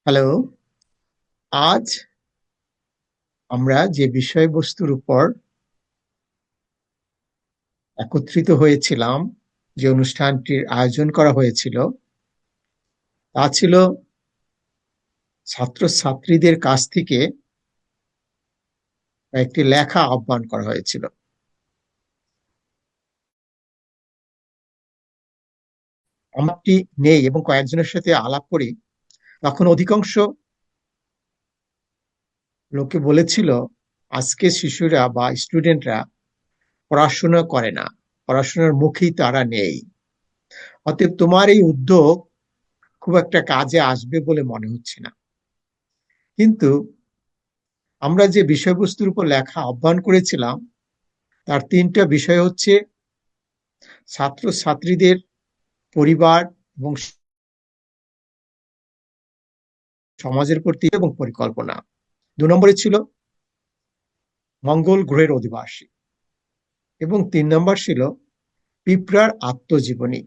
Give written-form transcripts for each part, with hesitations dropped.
Hello. আজ আমরা যে বিষয়বস্তুর উপর একত্রিত হয়েছিলাম, যে অনুষ্ঠানটির আয়োজন করা হয়েছিল, তা ছিল ছাত্রছাত্রীদের কাছ থেকে একটি লেখা আহ্বান করা হয়েছিল। আমারটি নেই এবং কয়েকজনের সাথে আলাপ করি, তখন অধিকাংশ লোকে বলেছিল আজকে শিশুরা বা স্টুডেন্টরা পড়াশোনা করে না, পড়াশোনার মুখেই তারা নেই। অতএব তোমার এই উদ্যোগ খুব একটা কাজে আসবে বলে মনে হচ্ছে না। কিন্তু আমরা যে বিষয়বস্তুর উপর লেখা আহ্বান করেছিলাম তার তিনটা বিষয় হচ্ছে ছাত্রছাত্রীদের পরিবার এবং সমাজের প্রতি এবং পরিকল্পনা। 2 নম্বরে ছিল মঙ্গল গ্রহের অধিবাসী এবং 3 নম্বর ছিল পিঁপড়ার আত্মজীবনী।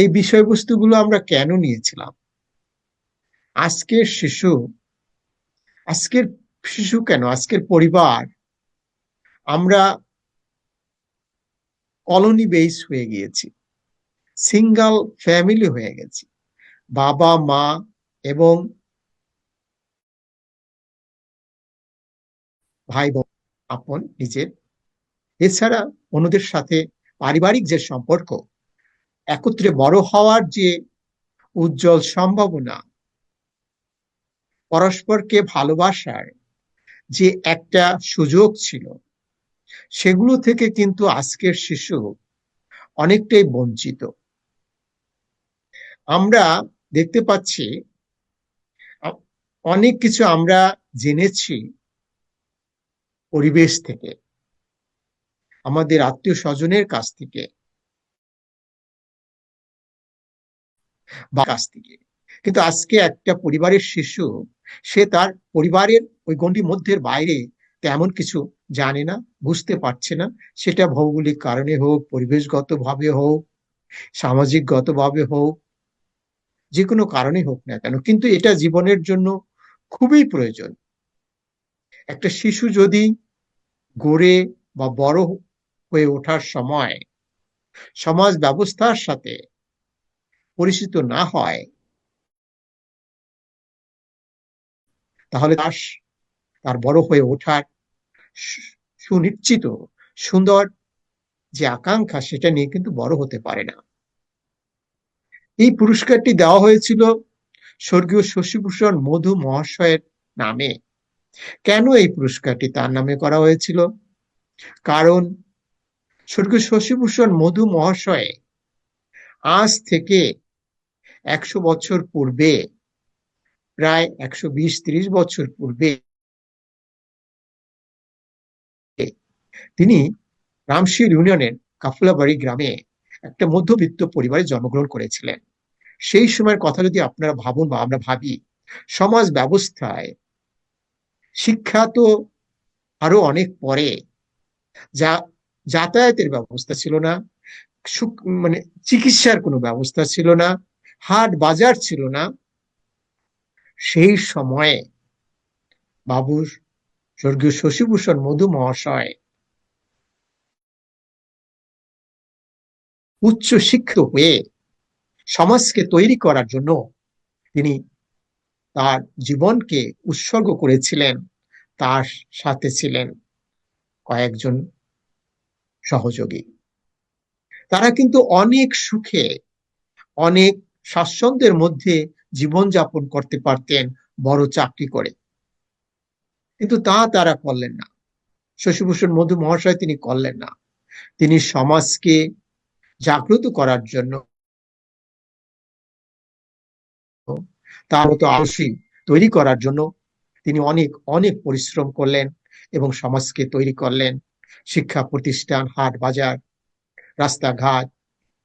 এই বিষয়বস্তুগুলো আমরা কেন নিয়েছিলাম? আজকের শিশু, আজকের শিশু কেন, আজকের পরিবার, আমরা কলোনি বেস হয়ে গিয়েছি, সিঙ্গল ফ্যামিলি হয়ে গেছি। বাবা মা এবং ভাই বোন আপন নিজের, এছাড়া অন্যদের সাথে পারিবারিক যে সম্পর্ক, একত্রে বড় হওয়ার যে উজ্জ্বল সম্ভাবনা, পরস্পরকে ভালোবাসার যে একটা সুযোগ ছিল, সেগুলো থেকে কিন্তু আজকের শিশু অনেকটাই বঞ্চিত। আমরা দেখতে পাচ্ছি অনেক কিছু আমরা জেনেছি পরিবেশ থেকে, আমাদের আত্মীয় স্বজনের কাছ থেকে বা কাছ থেকে। কিন্তু আজকে একটা পরিবারের শিশু, সে তার পরিবারের ওই গণ্ডির মধ্যে বাইরে তেমন কিছু জানে না, বুঝতে পারছে না। সেটা ভৌগোলিক কারণে হোক, পরিবেশগত ভাবে হোক, সামাজিকগত ভাবে হোক, যে কোনো কারণে হোক না কেন, কিন্তু এটা জীবনের জন্য খুবই প্রয়োজন। একটা শিশু যদি গড়ে বা বড় হয়ে ওঠার সময় সমাজ ব্যবস্থার সাথে পরিচিত না হয়, তাহলে তার বড় হয়ে ওঠার সুনিশ্চিত সুন্দর যে আকাঙ্ক্ষা, সেটা নিয়ে কিন্তু বড় হতে পারে না। এই পুরস্কারটি দেওয়া হয়েছিল স্বর্গীয় শশীভূষণ মধু মহাশয়ের নামে। কেন এই পুরস্কারটি তার নামে করা হয়েছিল? কারণ স্বর্গীয় শশীভূষণ মধু মহাশয় আজ থেকে 100 বছর পূর্বে, প্রায় 120-30 বছর পূর্বে, তিনি রামশির ইউনিয়নের কাফলাবাড়ি গ্রামে একটা মধ্যবিত্ত পরিবারে জন্মগ্রহণ করেছিলেন। সেই সময়ের কথা যদি আপনারা ভাবুন বা আমরা ভাবি, সমাজ ব্যবস্থায় শিক্ষা তো আরো অনেক পরে, যা যাতায়াতের ব্যবস্থা ছিল না, মানে চিকিৎসার কোনো ব্যবস্থা ছিল না, হাট বাজার ছিল না। সেই সময়ে বাবু স্বর্গীয় শশীভূষণ মধু মহাশয় উচ্চ শিক্ষিত হয়ে সমাজকে তৈরি করার জন্য তিনি তার জীবনকে উৎসর্গ করেছিলেন। তার সাথে ছিলেন কয়েকজন সহযোগী। তারা কিন্তু অনেক সুখে, অনেক স্বাচ্ছন্দ্যের মধ্যে জীবনযাপন করতে পারতেন বড় চাকরি করে, কিন্তু তারা করলেন না। শশীভূষণ মধু মহাশয় তিনি করলেন না। তিনি সমাজকে জাগ্রত করার জন্য, তার মতো আদর্শী তৈরি করার জন্য তিনি অনেক অনেক পরিশ্রম করলেন এবং সমাজকে তৈরি করলেন। শিক্ষা প্রতিষ্ঠান, হাট বাজার, রাস্তাঘাট,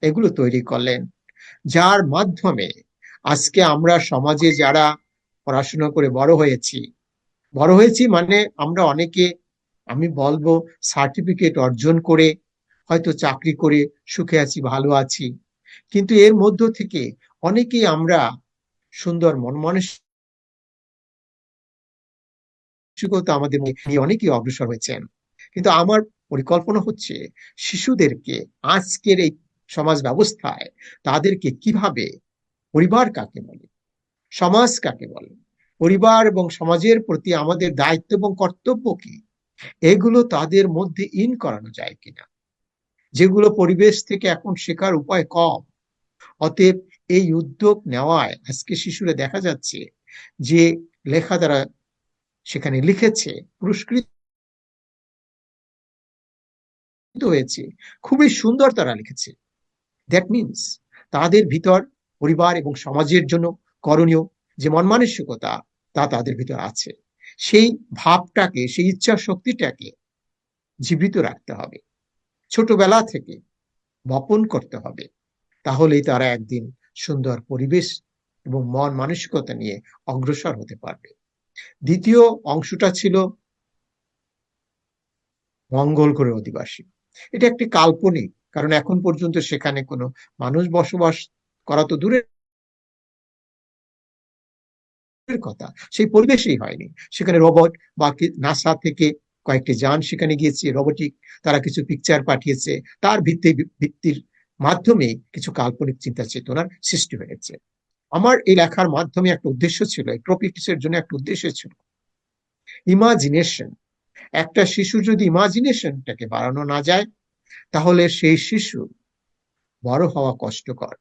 এগুলো তৈরি করলেন, যার মাধ্যমে আজকে আমরা সমাজে যারা পড়াশোনা করে বড় হয়েছি মানে আমরা অনেকে, আমি বলবো, সার্টিফিকেট অর্জন করে হয়তো চাকরি করে সুখে আছি, ভালো আছি। কিন্তু এর মধ্য থেকে অনেকেই আমরা সুন্দর মন মানসিকতা আমাদের নিয়ে অনেকেই অগ্রসর হয়েছেন। কিন্তু আমার পরিকল্পনা হচ্ছে শিশুদেরকে আজকের এই সমাজ ব্যবস্থায় তাদেরকে কিভাবে, পরিবার কাকে বলে, সমাজ কাকে বলে, পরিবার এবং সমাজের প্রতি আমাদের দায়িত্ব এবং কর্তব্য কি, এগুলো তাদের মধ্যে ইন করানো যায় কিনা, যেগুলো পরিবেশ থেকে এখন শেখার উপায় কম। অতএব এই উদ্যোগ নেওয়ায় আজকে শিশুরা দেখা যাচ্ছে যে লেখা দ্বারা সেখানে লিখেছে, পুরস্কৃত হয়েছে, খুবই সুন্দর তারা লিখেছে। দ্যাট মিনস তাদের ভিতর পরিবার এবং সমাজের জন্য করণীয় যে মন মানসিকতা তা তাদের ভিতর আছে। সেই ভাবটাকে, সেই ইচ্ছা শক্তিটাকে জীবিত রাখতে হবে, ছোটবেলা থেকে বপন করতে হবে। তাহলেই তারা একদিন সুন্দর পরিবেশ এবং মন মানসিকতা নিয়ে অগ্রসর হতে পারবে। দ্বিতীয় অংশটা ছিল মঙ্গল গ্রহের অধিবাসী। এটা একটি কাল্পনিক, কারণ এখন পর্যন্ত সেখানে কোনো মানুষ বসবাস করা তো দূরের কথা, সেই পরিবেশেই হয়নি। সেখানে রোবট বা নাসা থেকে কয়েকটি যান সেখানে গিয়েছে, রোবোটিক, তারা কিছু পিকচার পাঠিয়েছে, তার ভিত্তির মাধ্যমে কিছু কাল্পনিক চিন্তা চেতনার সৃষ্টি হয়েছে। আমার এই লেখার মাধ্যমে একটা উদ্দেশ্য ছিল, এই টপিকসের জন্য একটা উদ্দেশ্য ছিল ইমাজিনেশন। একটা শিশু যদি ইমাজিনেশনটাকে বাড়ানো না যায়, তাহলে সেই শিশু বড় হওয়া কষ্টকর।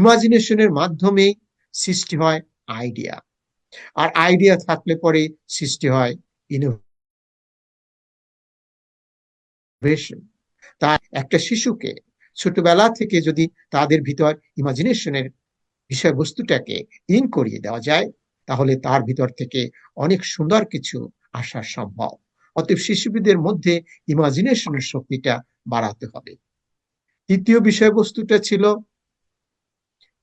ইমাজিনেশনের মাধ্যমে সৃষ্টি হয় আইডিয়া, আর আইডিয়া থাকলে পরে সৃষ্টি হয় ইনোভেশন। তাই একটা শিশুকে ছোটবেলা থেকে যদি তাদের ভিতর ইমাজিনেশনের বিষয়বস্তুটাকে ইন করিয়ে দেওয়া যায়, তাহলে তার ভিতর থেকে অনেক সুন্দর কিছু আসা সম্ভব। অতএব শিশুদের মধ্যে ইমাজিনেশনের শক্তিটা বাড়াতে হবে। তৃতীয় বিষয়বস্তুটা ছিল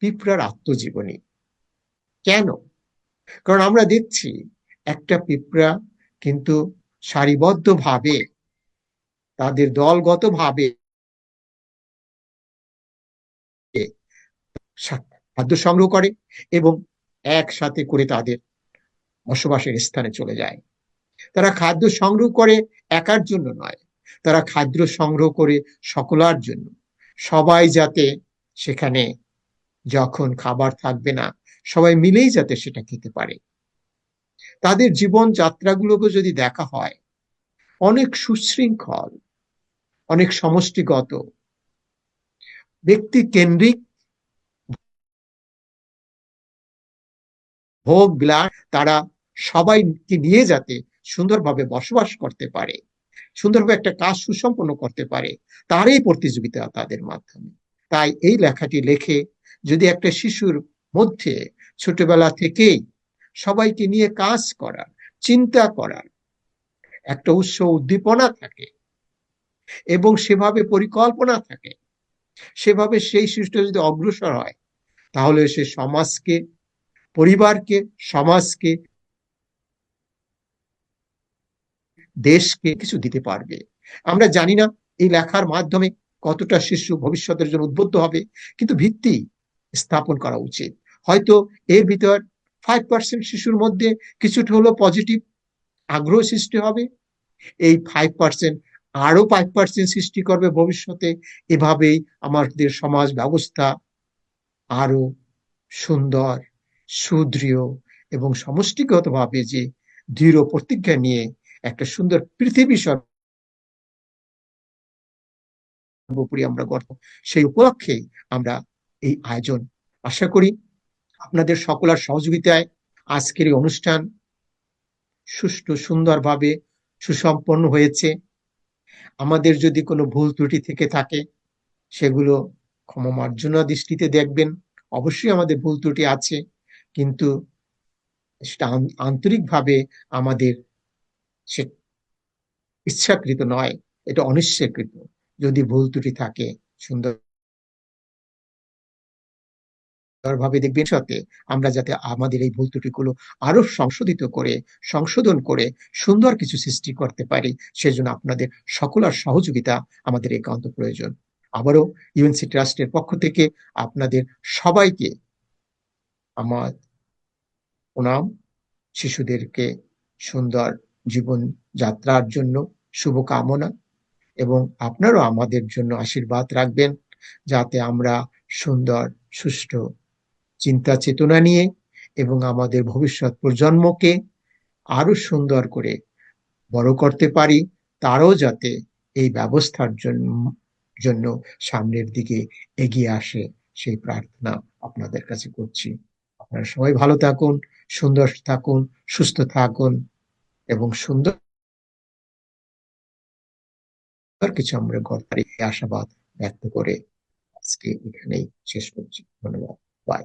পিঁপড়ার আত্মজীবনী। কেন? কারণ আমরা দেখছি একটা পিঁপড়া কিন্তু সারিবদ্ধভাবে, তাদের দলগতভাবে খাদ্য সংগ্রহ করে এবং একসাথে করে তাদের বসবাসের স্থানে চলে যায়। তারা খাদ্য সংগ্রহ করে একার জন্য নয়, তারা খাদ্য সংগ্রহ করে সকলার জন্য। সবাই যাতে সেখানে, যখন খাবার থাকবে না, সবাই মিলেই যাতে সেটা খেতে পারে। তাদের জীবন যাত্রাগুলোকে যদি দেখা হয়, অনেক সুশৃঙ্খল, অনেক সমষ্টিগত, ব্যক্তি কেন্দ্রিক ভোগ বিলাস, তারা সবাইকে নিয়ে যাতে সুন্দরভাবে বসবাস করতে পারে, সুন্দরভাবে একটা কাজ সুসম্পন্ন করতে পারে, তারই প্রতিযোগিতা তাদের মাধ্যমে। তাই এই লেখাটি লেখে যদি একটা শিশুর মধ্যে ছোটবেলা থেকেই সবাইকে নিয়ে কাজ করার, চিন্তা করার একটা উৎস উদ্দীপনা থাকে এবং সেভাবে পরিকল্পনা থাকে, সেভাবে সেই শিশুটা যদি অগ্রসর হয়, তাহলে সে সমাজকে, পরিবারকে, সমাজকে, দেশকে কিছু দিতে পারবে। আমরা জানি না এই লেখার মাধ্যমে কতটা শিশু ভবিষ্যতের জন্য উদ্বুদ্ধ হবে, কিন্তু ভিত্তি স্থাপন করা উচিত। হয়তো এর ভিতর 5% শিশুর মধ্যে কিছুটা হলো পজিটিভ আগ্রহ সৃষ্টি হবে, এই 5% আরো 5% সৃষ্টি করবে ভবিষ্যতে। এভাবেই আমাদের সমাজ ব্যবস্থা আরো সুন্দর, সুদৃঢ় এবং সমষ্টিগতভাবে যে দৃঢ় প্রতিজ্ঞা নিয়ে একটা সুন্দর পৃথিবী সর্বোপরি আমরা গর্ব, সেই উপলক্ষে আমরা এই আয়োজন। আশা করি আপনাদের সকলের সহযোগিতায় আজকের এই অনুষ্ঠান সুষ্ঠু, সুন্দরভাবে সুসম্পন্ন হয়েছে। আমাদের যদি কোনো ভুল ত্রুটি থেকে থাকে, সেগুলো ক্ষমামার্জনা দৃষ্টিতে দেখবেন। অবশ্যই আমাদের ভুল ত্রুটি আছে, কিন্তু সেটা আন্তরিকভাবে আমাদের সে ইচ্ছাকৃত নয়, এটা অনিচ্ছাকৃত। যদি ভুল ত্রুটি থাকে, সুন্দর ভাবে দেখবেন সাথে আমরা যাতে আমাদের এই ভুল ত্রুটিগুলো আরো সংশোধিত করে, সংশোধন করে সুন্দর কিছু সৃষ্টি করতে পারি। সেজন্য আপনাদের সকলের সহযোগিতা আমাদের একান্ত প্রয়োজন। আবারও ইউএনসি ট্রাস্টের পক্ষ থেকে আপনাদের সবাইকে আমার প্রণাম। শিশুদেরকে সুন্দর জীবন যাত্রার জন্য শুভকামনা, এবং আপনারও আমাদের জন্য আশীর্বাদ রাখবেন, যাতে আমরা সুন্দর সুষ্ঠু চিন্তা চেতনা নিয়ে এবং আমাদের ভবিষ্যৎ প্রজন্মকে আরো সুন্দর করে বড় করতে পারি, তারাও যাতে এই ব্যবস্থার জন্য সামনের দিকে এগিয়ে আসে, সেই প্রার্থনা আপনাদের কাছে করছি। আপনারা সবাই ভালো থাকুন, সুন্দর থাকুন, সুস্থ থাকুন, এবং সুন্দর কিছু আমরা করতে পারি, এই আশাবাদ ব্যক্ত করে আজকে এখানেই শেষ করছি। ধন্যবাদ। বাই।